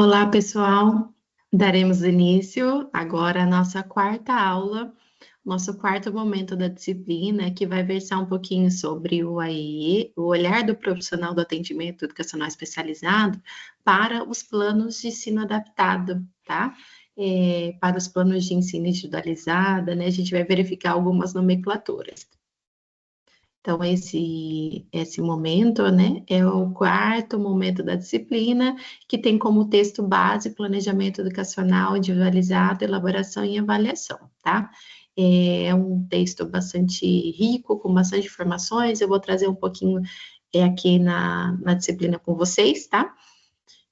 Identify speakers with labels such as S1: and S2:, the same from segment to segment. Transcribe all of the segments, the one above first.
S1: Olá, pessoal. Daremos início agora à nossa quarta aula, nosso quarto momento da disciplina, que vai versar um pouquinho sobre o AEE, o olhar do profissional do atendimento educacional especializado para os planos de ensino adaptado, tá? Para os planos de ensino individualizado, né? A gente vai verificar algumas nomenclaturas. Então, esse momento, né, é o quarto momento da disciplina, que tem como texto base planejamento educacional individualizado, elaboração e avaliação, tá? É um texto bastante rico, com bastante informações, eu vou trazer um pouquinho aqui na disciplina com vocês, tá?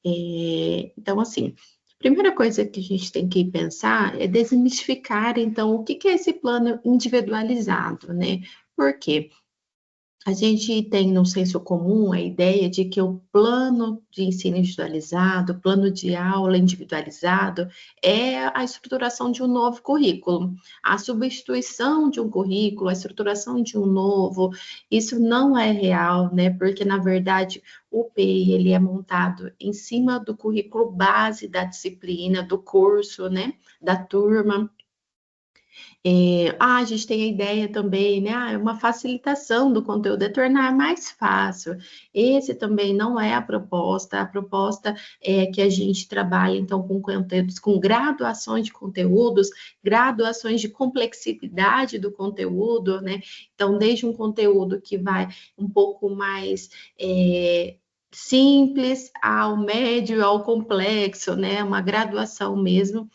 S1: Então, assim, a primeira coisa que a gente tem que pensar é desmistificar, então, o que é esse plano individualizado, né? Por quê? A gente tem no senso comum a ideia de que o plano de ensino individualizado, o plano de aula individualizado, é a estruturação de um novo currículo. A substituição de um currículo, a estruturação de um novo, isso não é real, né? Porque, na verdade, o PEI, ele é montado em cima do currículo base da disciplina, do curso, né? Da turma. A gente tem a ideia também, né? É uma facilitação do conteúdo, é tornar mais fácil. Esse também não é a proposta é que a gente trabalha, então, com conteúdos, com graduações de conteúdos, graduações de complexidade do conteúdo, né? Então, desde um conteúdo que vai um pouco mais simples ao médio, ao complexo, né? Uma graduação mesmo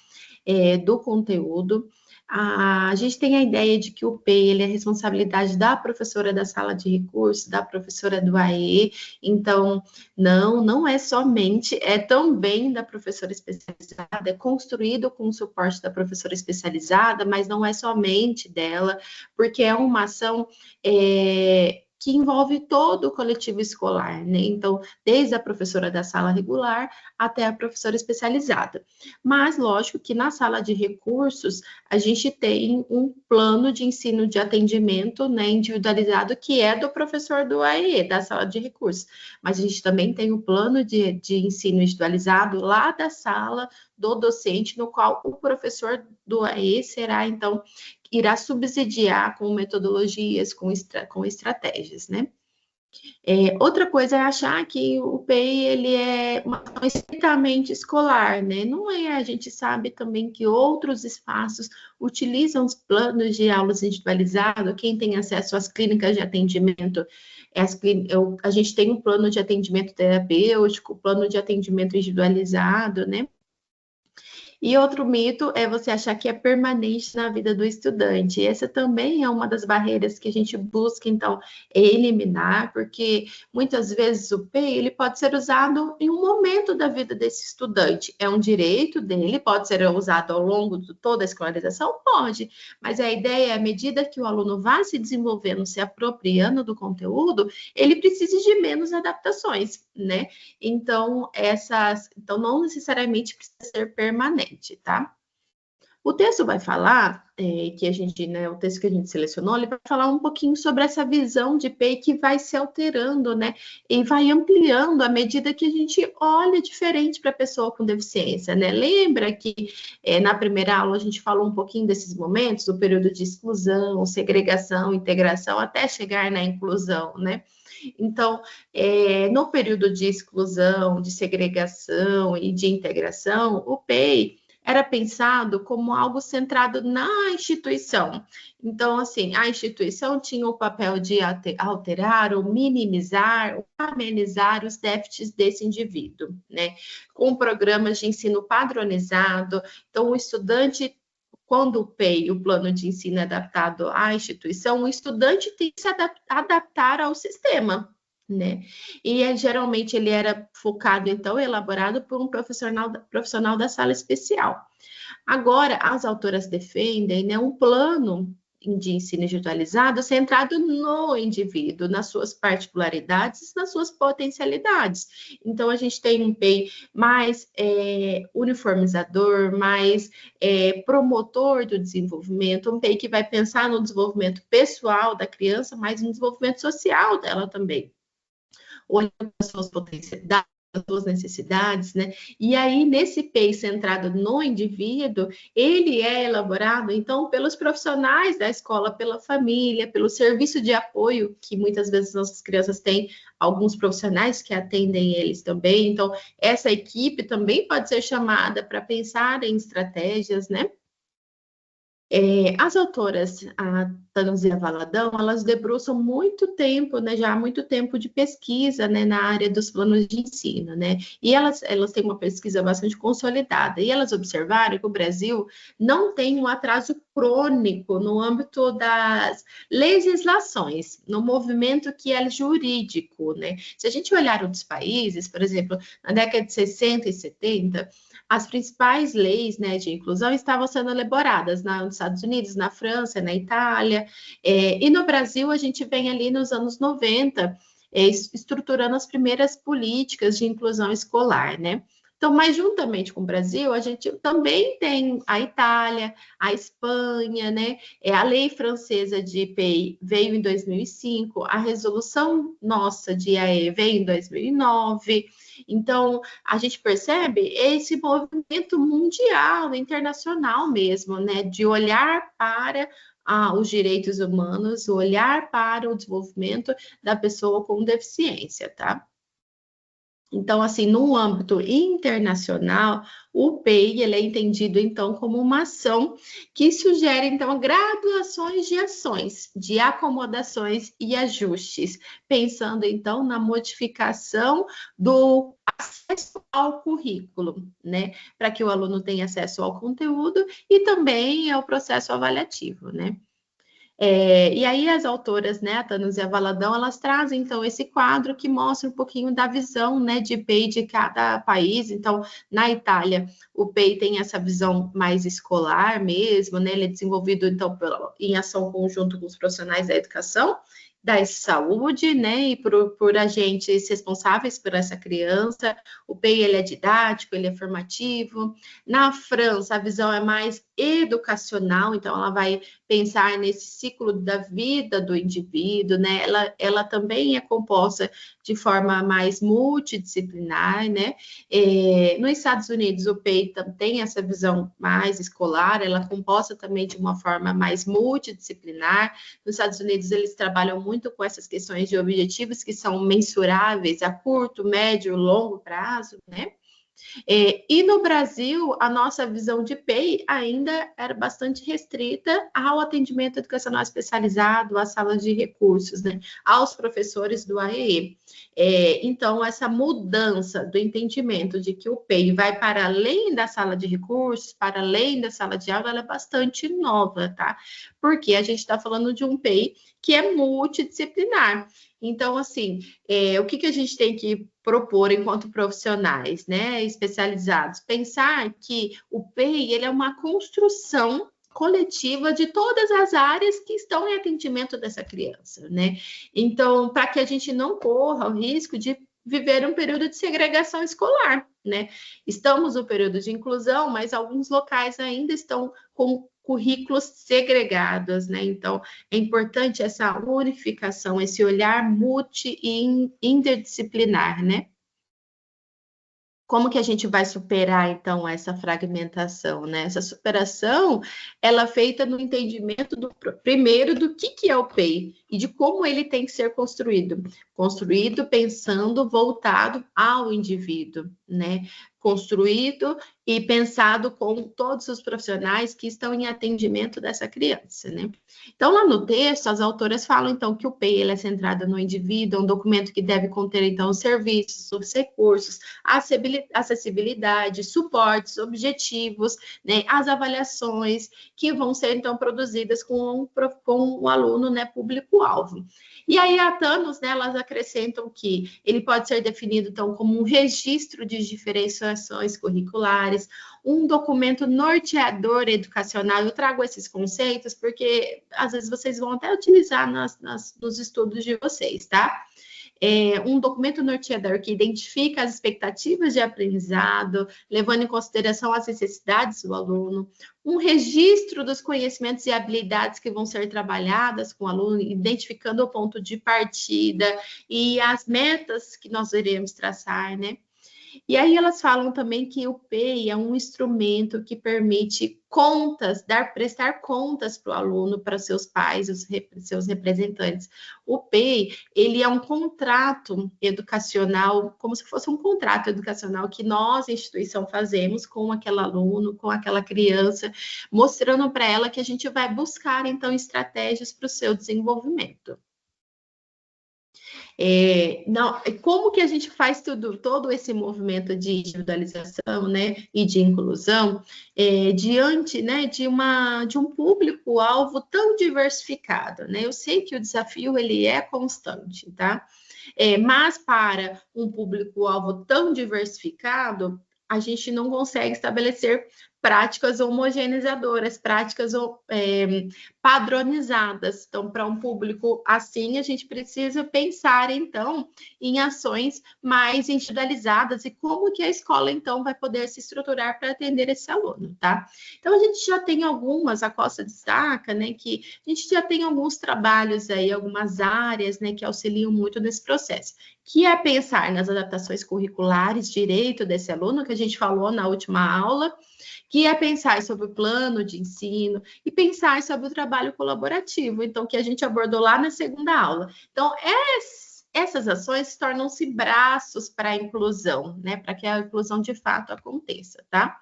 S1: do conteúdo. A gente tem a ideia de que o PEI ele é responsabilidade da professora da sala de recursos, da professora do AE, então não é somente, é também da professora especializada, é construído com o suporte da professora especializada, mas não é somente dela, porque é uma ação que envolve todo o coletivo escolar, né? Então, desde a professora da sala regular até a professora especializada. Mas, lógico que na sala de recursos, a gente tem um plano de ensino de atendimento, né, individualizado, que é do professor do AE, da sala de recursos. Mas a gente também tem o plano de ensino individualizado lá da sala do docente, no qual o professor do AE será, então, irá subsidiar com metodologias, com estratégias, né? Outra coisa é achar que o PEI ele é estritamente escolar, né? Não é, a gente sabe também que outros espaços utilizam os planos de aulas individualizados, quem tem acesso às clínicas de atendimento, a gente tem um plano de atendimento terapêutico, plano de atendimento individualizado, né? E outro mito é você achar que é permanente na vida do estudante. Essa também é uma das barreiras que a gente busca, então, eliminar, porque muitas vezes o PEI ele pode ser usado em um momento da vida desse estudante. É um direito dele, pode ser usado ao longo de toda a escolarização? Pode, mas a ideia é, à medida que o aluno vai se desenvolvendo, se apropriando do conteúdo, ele precisa de menos adaptações, né? Então, não necessariamente precisa ser permanente, tá? O texto vai falar, que a gente, né, o texto que a gente selecionou, ele vai falar um pouquinho sobre essa visão de PEI que vai se alterando, né, e vai ampliando à medida que a gente olha diferente para a pessoa com deficiência, né? Lembra que na primeira aula a gente falou um pouquinho desses momentos, do período de exclusão, segregação, integração, até chegar na inclusão, né? Então, no período de exclusão, de segregação e de integração, o PEI era pensado como algo centrado na instituição. Então, assim, a instituição tinha o papel de alterar ou minimizar ou amenizar os déficits desse indivíduo, né? Com programas de ensino padronizado. Então, o estudante quando o PEI, o plano de ensino é adaptado à instituição, o estudante tem que se adaptar ao sistema, né? E geralmente ele era focado, então, elaborado por um profissional da sala especial. Agora, as autoras defendem, né, um plano de ensino individualizado centrado no indivíduo, nas suas particularidades, nas suas potencialidades. Então, a gente tem um PEI mais uniformizador, mais promotor do desenvolvimento, um PEI que vai pensar no desenvolvimento pessoal da criança, mas no desenvolvimento social dela também. Olhando as suas potencialidades, as suas necessidades, né? E aí, nesse PEI centrado no indivíduo, ele é elaborado, então, pelos profissionais da escola, pela família, pelo serviço de apoio, que muitas vezes nossas crianças têm, alguns profissionais que atendem eles também. Então, essa equipe também pode ser chamada para pensar em estratégias, né? As autoras, a Tanuzia Valadão, elas debruçam muito tempo, né, já há muito tempo de pesquisa, né, na área dos planos de ensino, né, e elas têm uma pesquisa bastante consolidada, e elas observaram que o Brasil não tem um atraso crônico no âmbito das legislações, no movimento que é jurídico, né. Se a gente olhar outros países, por exemplo, na década de 60 e 70, as principais leis, né, de inclusão estavam sendo elaboradas nos Estados Unidos, na França, na Itália, e no Brasil a gente vem ali nos anos 90, estruturando as primeiras políticas de inclusão escolar, né? Então, mas juntamente com o Brasil, a gente também tem a Itália, a Espanha, né? A lei francesa de IPI veio em 2005, a resolução nossa de IAE veio em 2009. Então, a gente percebe esse movimento mundial, internacional mesmo, né? De olhar para os direitos humanos, olhar para o desenvolvimento da pessoa com deficiência, tá? Então, assim, no âmbito internacional, o PEI ele é entendido, então, como uma ação que sugere, então, graduações de ações, de acomodações e ajustes, pensando, então, na modificação do acesso ao currículo, né? Para que o aluno tenha acesso ao conteúdo e também ao processo avaliativo, né? E aí as autoras, né, a Tanuzia Valadão, elas trazem, então, esse quadro que mostra um pouquinho da visão, né, de PEI de cada país. Então, na Itália, o PEI tem essa visão mais escolar mesmo, né, ele é desenvolvido, então, em ação conjunto com os profissionais da educação, da saúde, né, e por agentes responsáveis por essa criança. O PEI, ele é didático, ele é formativo. Na França, a visão é mais educacional, então ela vai pensar nesse ciclo da vida do indivíduo, né? Ela também é composta de forma mais multidisciplinar, né? Nos Estados Unidos, o PEI tem essa visão mais escolar, ela é composta também de uma forma mais multidisciplinar. Nos Estados Unidos, eles trabalham muito com essas questões de objetivos que são mensuráveis a curto, médio, longo prazo, né? E no Brasil, a nossa visão de PEI ainda era bastante restrita ao atendimento educacional especializado, às salas de recursos, né, aos professores do AEE. Então, essa mudança do entendimento de que o PEI vai para além da sala de recursos, para além da sala de aula, ela é bastante nova, tá? Porque a gente está falando de um PEI que é multidisciplinar. Então, assim, o que a gente tem que propor enquanto profissionais, né, especializados? Pensar que o PEI, ele é uma construção coletiva de todas as áreas que estão em atendimento dessa criança, né? Então, para que a gente não corra o risco de viver um período de segregação escolar, né? Estamos no período de inclusão, mas alguns locais ainda estão com currículos segregados, né? Então, é importante essa unificação, esse olhar multi e interdisciplinar, né? Como que a gente vai superar, então, essa fragmentação, né? Essa superação, ela é feita no entendimento, primeiro, do que é o PEI e de como ele tem que ser construído. Construído pensando, voltado ao indivíduo, né? Construído e pensado com todos os profissionais que estão em atendimento dessa criança, né? Então, lá no texto, as autoras falam, então, que o PEI ele é centrado no indivíduo, é um documento que deve conter, então, os serviços, os recursos, acessibilidade, suportes, objetivos, né, as avaliações que vão ser, então, produzidas com o aluno, né, público-alvo. E aí, a Thanos, né, elas acrescentam que ele pode ser definido, então, como um registro de diferenciações curriculares, um documento norteador educacional. Eu trago esses conceitos porque, às vezes, vocês vão até utilizar nos estudos de vocês, tá? Um documento norteador que identifica as expectativas de aprendizado, levando em consideração as necessidades do aluno, um registro dos conhecimentos e habilidades que vão ser trabalhadas com o aluno, identificando o ponto de partida e as metas que nós iremos traçar, né? E aí elas falam também que o PEI é um instrumento que permite contas, prestar contas para o aluno, para seus pais, seus representantes. O PEI, ele é um contrato educacional, como se fosse um contrato educacional que nós, instituição, fazemos com aquele aluno, com aquela criança, mostrando para ela que a gente vai buscar, então, estratégias para o seu desenvolvimento. Como que a gente faz todo esse movimento de individualização, né, e de inclusão, diante, né, de um público-alvo tão diversificado, né? Eu sei que o desafio, ele é constante, tá? Mas para um público-alvo tão diversificado, a gente não consegue estabelecer práticas homogeneizadoras, práticas padronizadas. Então, para um público assim, a gente precisa pensar, então, em ações mais individualizadas e como que a escola, então, vai poder se estruturar para atender esse aluno, tá? Então, a gente já tem algumas, a Costa destaca, né, que a gente já tem alguns trabalhos aí, algumas áreas, né, que auxiliam muito nesse processo, que é pensar nas adaptações curriculares, direito desse aluno, que a gente falou na última aula, que é pensar sobre o plano de ensino e pensar sobre o trabalho colaborativo, então, que a gente abordou lá na segunda aula. Então, essas ações tornam-se braços para a inclusão, né, para que a inclusão de fato aconteça, tá?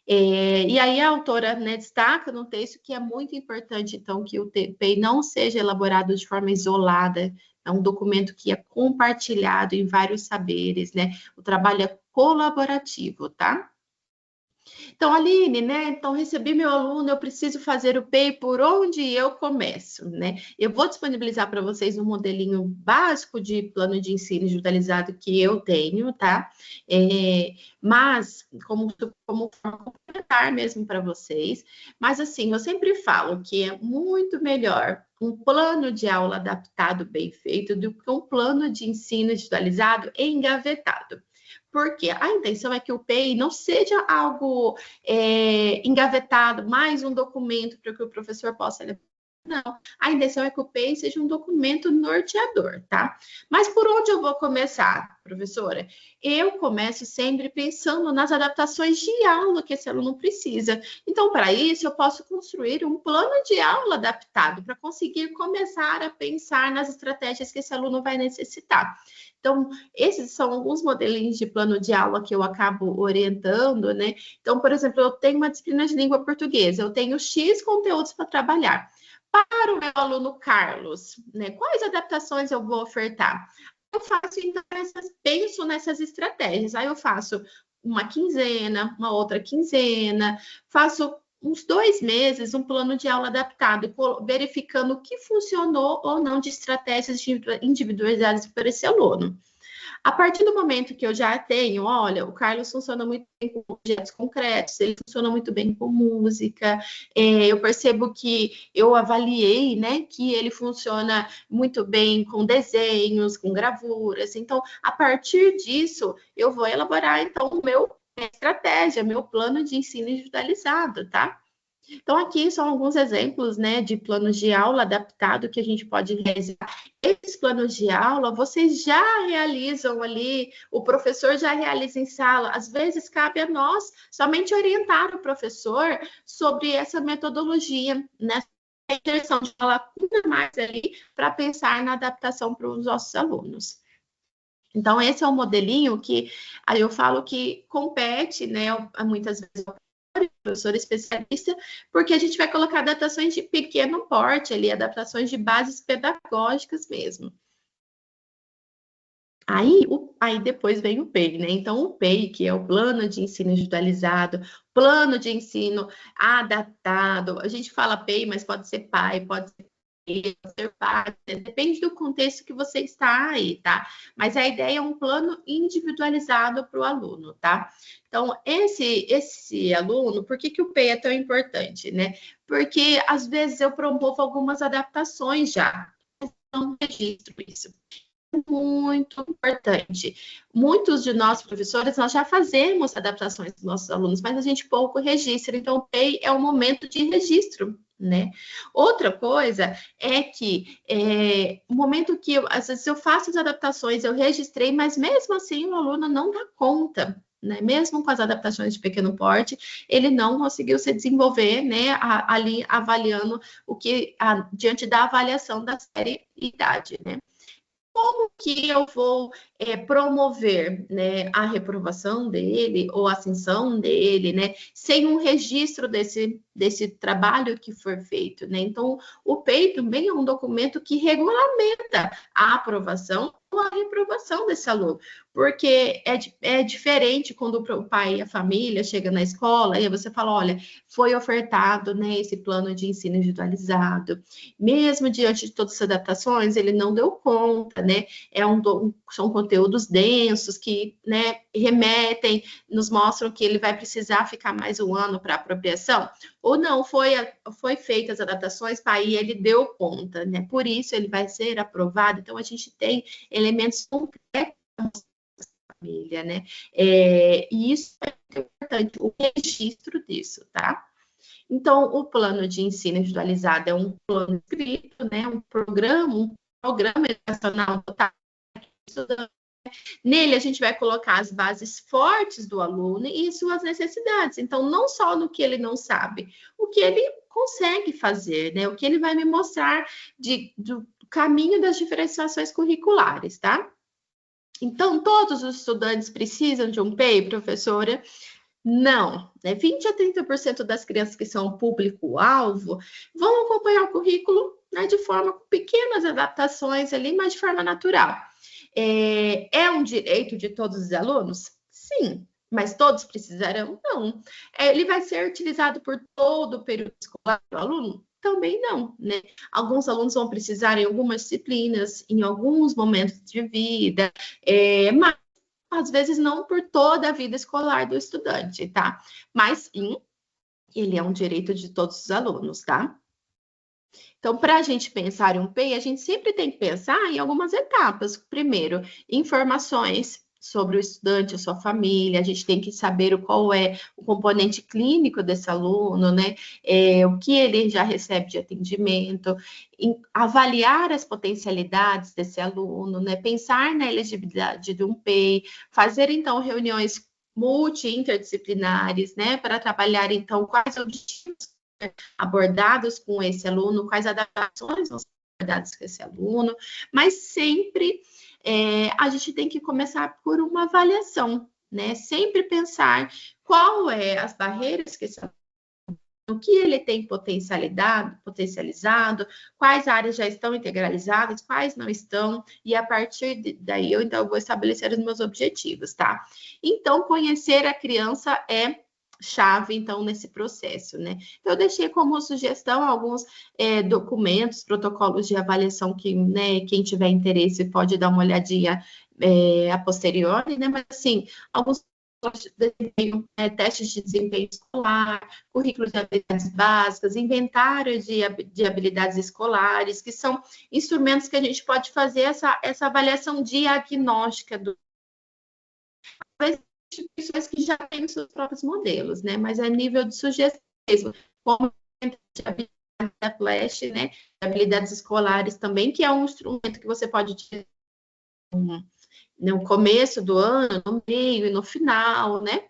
S1: E aí a autora, né, destaca no texto que é muito importante, então, que o PEI não seja elaborado de forma isolada, é um documento que é compartilhado em vários saberes, né? O trabalho é colaborativo, tá? Então, Aline, né? Então, recebi meu aluno, eu preciso fazer o PEI, por onde eu começo, né? Eu vou disponibilizar para vocês um modelinho básico de plano de ensino individualizado que eu tenho, tá? Mas, como complementar mesmo para vocês. Mas, assim, eu sempre falo que é muito melhor um plano de aula adaptado, bem feito, do que um plano de ensino individualizado engavetado. Porque a intenção é que o PEI não seja algo engavetado, mais um documento para que o professor possa levar. Não, a intenção é que o PEI seja um documento norteador, tá? Mas por onde eu vou começar, professora? Eu começo sempre pensando nas adaptações de aula que esse aluno precisa. Então, para isso, eu posso construir um plano de aula adaptado para conseguir começar a pensar nas estratégias que esse aluno vai necessitar. Então, esses são alguns modelinhos de plano de aula que eu acabo orientando, né? Então, por exemplo, eu tenho uma disciplina de língua portuguesa, eu tenho X conteúdos para trabalhar. Para o meu aluno Carlos, né? Quais adaptações eu vou ofertar? Eu faço, então, penso nessas estratégias. Aí eu faço uma quinzena, uma outra quinzena, faço uns 2 meses um plano de aula adaptado, verificando o que funcionou ou não de estratégias individualizadas para esse aluno. A partir do momento que eu já tenho, olha, o Carlos funciona muito bem com objetos concretos, ele funciona muito bem com música, eu percebo que eu avaliei, né, que ele funciona muito bem com desenhos, com gravuras. Então, a partir disso, eu vou elaborar, então, o meu estratégia, meu plano de ensino individualizado, tá? Então, aqui são alguns exemplos, né, de planos de aula adaptado que a gente pode realizar. Esses planos de aula, vocês já realizam ali, o professor já realiza em sala. Às vezes, cabe a nós somente orientar o professor sobre essa metodologia, né? A inserção de uma lacuna mais ali para pensar na adaptação para os nossos alunos. Então, esse é um modelinho que aí eu falo que compete, né, muitas vezes professor especialista, porque a gente vai colocar adaptações de pequeno porte ali, adaptações de bases pedagógicas mesmo. Aí depois vem o PEI, né? Então, o PEI, que é o plano de ensino individualizado, plano de ensino adaptado, a gente fala PEI, mas pode ser PAI, pode ser pai, depende do contexto que você está aí, tá? Mas a ideia é um plano individualizado para o aluno, tá? Então, esse aluno, por que o PEI é tão importante, né? Porque, às vezes, eu promovo algumas adaptações já, não registro isso. Muito importante. Muitos de nós, professores, nós já fazemos adaptações dos nossos alunos, mas a gente pouco registra. Então, o PEI é um momento de registro né? Outra coisa é que o momento que às vezes eu faço as adaptações, eu registrei, mas mesmo assim o aluno não dá conta, né? Mesmo com as adaptações de pequeno porte, ele não conseguiu se desenvolver, né? Ali avaliando o que diante da avaliação da série e idade, né? Como que eu vou promover, né, a reprovação dele ou a ascensão dele, né, sem um registro desse trabalho que for feito, né? Então, o PEI também é um documento que regulamenta a aprovação ou a reprovação desse aluno, porque é diferente quando o pai e a família chegam na escola e você fala, olha, foi ofertado, né, esse plano de ensino individualizado, mesmo diante de todas as adaptações, ele não deu conta, né? São conteúdos densos que, né, remetem, nos mostram que ele vai precisar ficar mais um ano para apropriação, ou não, foi feita as adaptações, aí ele deu conta, né? Por isso ele vai ser aprovado. Então, a gente tem elementos concretos da família, né? E isso é importante, o registro disso, tá? Então, o plano de ensino individualizado é um plano escrito, né, um programa educacional total. Nele, a gente vai colocar as bases fortes do aluno e suas necessidades. Então, não só no que ele não sabe, o que ele consegue fazer, né? O que ele vai me mostrar do caminho das diferenciações curriculares, tá? Então, todos os estudantes precisam de um PEI, professora? Não, né? 20 a 30% das crianças que são público-alvo vão acompanhar o currículo, né, de forma com pequenas adaptações ali, mas de forma natural. É um direito de todos os alunos? Sim, mas todos precisarão? Não. Ele vai ser utilizado por todo o período escolar do aluno? Também não, né? Alguns alunos vão precisar em algumas disciplinas, em alguns momentos de vida, mas às vezes não por toda a vida escolar do estudante, tá? Mas sim, ele é um direito de todos os alunos, tá? Então, para a gente pensar em um PEI, a gente sempre tem que pensar em algumas etapas. Primeiro, informações sobre o estudante, a sua família, a gente tem que saber qual é o componente clínico desse aluno, né? O que ele já recebe de atendimento, avaliar as potencialidades desse aluno, né? Pensar na elegibilidade de um PEI, fazer então reuniões multi-interdisciplinares, né? Para trabalhar então quais objetivos abordados com esse aluno, quais adaptações vão ser abordadas com esse aluno, mas sempre a gente tem que começar por uma avaliação, né? Sempre pensar qual é as barreiras que esse aluno, o que ele tem potencializado, quais áreas já estão integralizadas, quais não estão, e a partir daí eu então vou estabelecer os meus objetivos, tá? Então, conhecer a criança é chave, então, nesse processo, né? Então, eu deixei como sugestão alguns documentos, protocolos de avaliação que, né, quem tiver interesse pode dar uma olhadinha a posteriori, né? Mas, assim, alguns testes de desempenho escolar, currículo de habilidades básicas, inventário de habilidades escolares, que são instrumentos que a gente pode fazer essa avaliação diagnóstica do instituições que já têm os seus próprios modelos, né? Mas a nível de sugestão mesmo, como de habilidades da Flash, né? Habilidades escolares também, que é um instrumento que você pode utilizar no começo do ano, no meio e no final, né?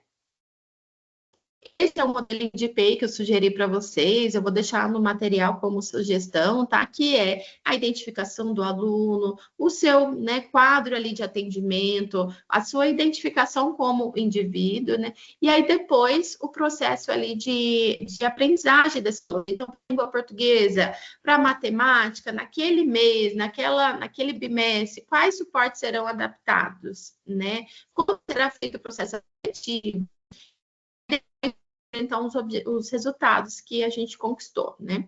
S1: Esse é o modelinho de PEI que eu sugeri para vocês, eu vou deixar no material como sugestão, tá? Que é a identificação do aluno, o seu, né, quadro ali de atendimento, a sua identificação como indivíduo, né? E aí depois o processo ali de aprendizagem desse aluno. Então, língua portuguesa, para matemática, naquele mês, naquele bimestre, quais suportes serão adaptados, né? Como será feito o processo seletivo? Então, os resultados que a gente conquistou, né?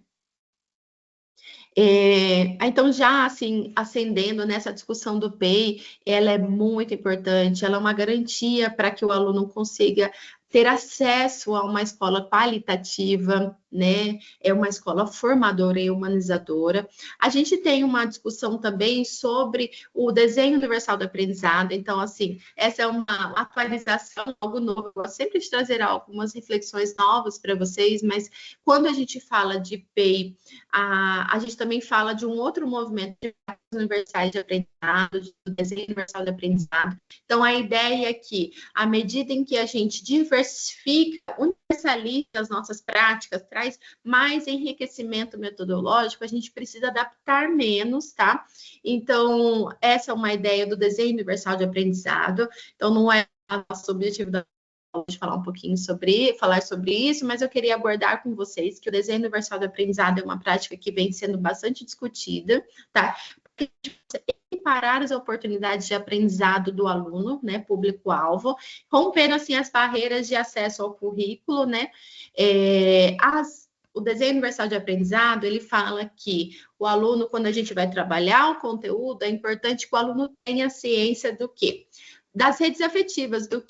S1: Então, já assim, ascendendo nessa discussão do PEI, ela é muito importante, ela é uma garantia para que o aluno consiga ter acesso a uma escola qualitativa, né? É uma escola formadora e humanizadora. A gente tem uma discussão também sobre o desenho universal do aprendizado. Então, assim, essa é uma atualização, algo novo. Eu gosto sempre de trazer algumas reflexões novas para vocês, mas quando a gente fala de PEI, a gente também fala de um outro movimento de universais de aprendizado, do desenho universal de aprendizado. Então, a ideia é que, à medida em que a gente diversifica, universaliza as nossas práticas, traz mais enriquecimento metodológico, a gente precisa adaptar menos, tá? Então, essa é uma ideia do desenho universal de aprendizado. Então, não é o nosso objetivo da de falar um pouquinho falar sobre isso, mas eu queria abordar com vocês que o desenho universal de aprendizado é uma prática que vem sendo bastante discutida, tá? Porque equiparar as oportunidades de aprendizado do aluno, né, público-alvo, rompendo assim as barreiras de acesso ao currículo, né? O desenho universal de aprendizado, ele fala que o aluno, quando a gente vai trabalhar o conteúdo, é importante que o aluno tenha ciência do quê? Das redes afetivas, do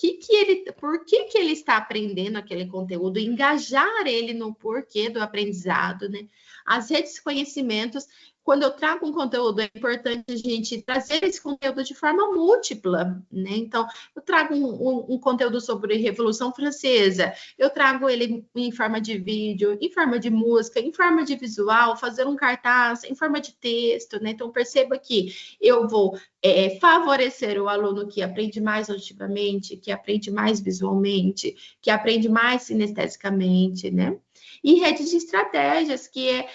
S1: por que ele está aprendendo aquele conteúdo, engajar ele no porquê do aprendizado, né? As redes de conhecimentos, quando eu trago um conteúdo, é importante a gente trazer esse conteúdo de forma múltipla, né? Então, eu trago um conteúdo sobre Revolução Francesa, eu trago ele em forma de vídeo, em forma de música, em forma de visual, fazer um cartaz, em forma de texto, né? Então, perceba que eu vou favorecer o aluno que aprende mais auditivamente, que aprende mais visualmente, que aprende mais sinestesicamente, né? E redes de estratégias, que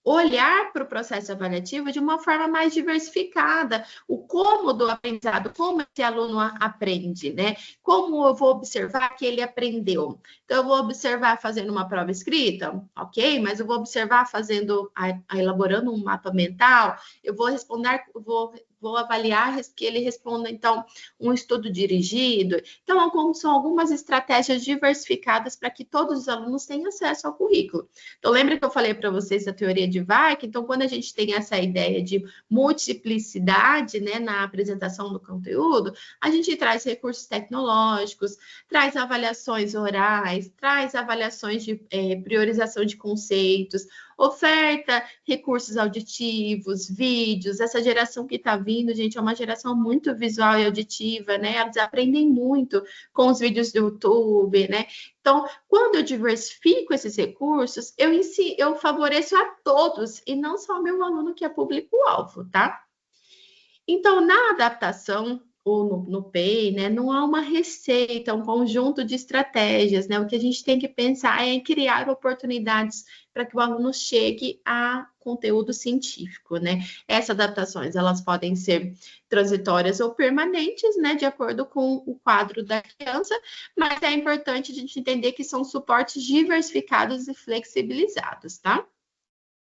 S1: olhar para o processo avaliativo de uma forma mais diversificada, o como do aprendizado, como esse aluno aprende, né? Como eu vou observar que ele aprendeu? Então, eu vou observar fazendo uma prova escrita, ok? Mas eu vou observar elaborando um mapa mental, eu vou responder, vou avaliar que ele responda, então, um estudo dirigido. Então, são algumas estratégias diversificadas para que todos os alunos tenham acesso ao currículo. Então, lembra que eu falei para vocês da teoria de Weick? Então, quando a gente tem essa ideia de multiplicidade, né, na apresentação do conteúdo, a gente traz recursos tecnológicos, traz avaliações orais, traz avaliações de priorização de conceitos, oferta recursos auditivos, vídeos. Essa geração que está vindo, gente, é uma geração muito visual e auditiva, né? Elas aprendem muito com os vídeos do YouTube, né? Então, quando eu diversifico esses recursos, eu favoreço a todos e não só o meu aluno que é público-alvo, tá? Então, na adaptação ou no PEI, né, não há uma receita, um conjunto de estratégias, né? O que a gente tem que pensar é em criar oportunidades para que o aluno chegue a conteúdo científico, né? Essas adaptações, elas podem ser transitórias ou permanentes, né, de acordo com o quadro da criança, mas é importante a gente entender que são suportes diversificados e flexibilizados, tá?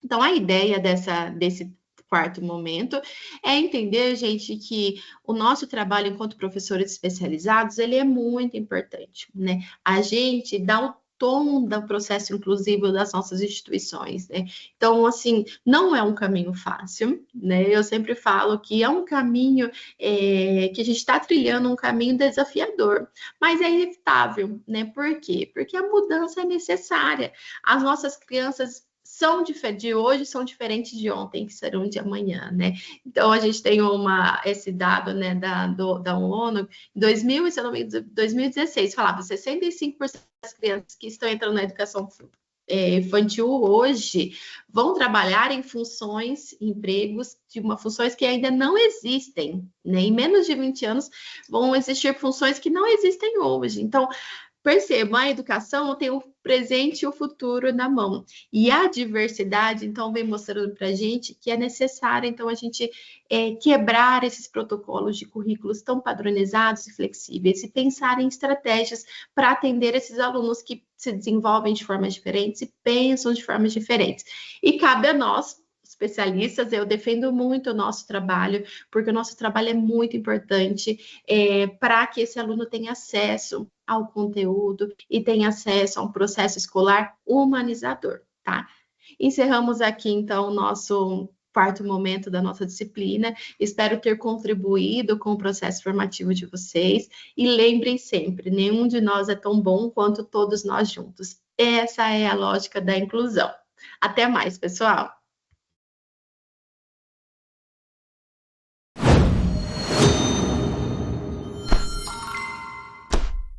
S1: Então, a ideia desse quarto momento é entender, gente, que o nosso trabalho enquanto professores especializados, ele é muito importante, né? A gente dá o tom do processo inclusivo das nossas instituições, né? Então, assim, não é um caminho fácil, né? Eu sempre falo que é um caminho que a gente está trilhando um caminho desafiador, mas é inevitável, né? Por quê? Porque a mudança é necessária. As nossas crianças de hoje são diferentes de ontem, que serão de amanhã, né? Então, a gente tem esse dado, né, da ONU, em 2016, falava 65% das crianças que estão entrando na educação infantil hoje vão trabalhar em empregos funções que ainda não existem, né? Em menos de 20 anos vão existir funções que não existem hoje. Então, perceba, a educação tem o presente e o futuro na mão. E a diversidade, então, vem mostrando para a gente que é necessário, então, a gente quebrar esses protocolos de currículos tão padronizados e flexíveis e pensar em estratégias para atender esses alunos que se desenvolvem de formas diferentes e pensam de formas diferentes. E cabe a nós, especialistas, eu defendo muito o nosso trabalho, porque o nosso trabalho é muito importante para que esse aluno tenha acesso ao conteúdo e tenha acesso a um processo escolar humanizador, tá? Encerramos aqui, então, o nosso quarto momento da nossa disciplina. Espero ter contribuído com o processo formativo de vocês. E lembrem sempre, nenhum de nós é tão bom quanto todos nós juntos. Essa é a lógica da inclusão. Até mais, pessoal!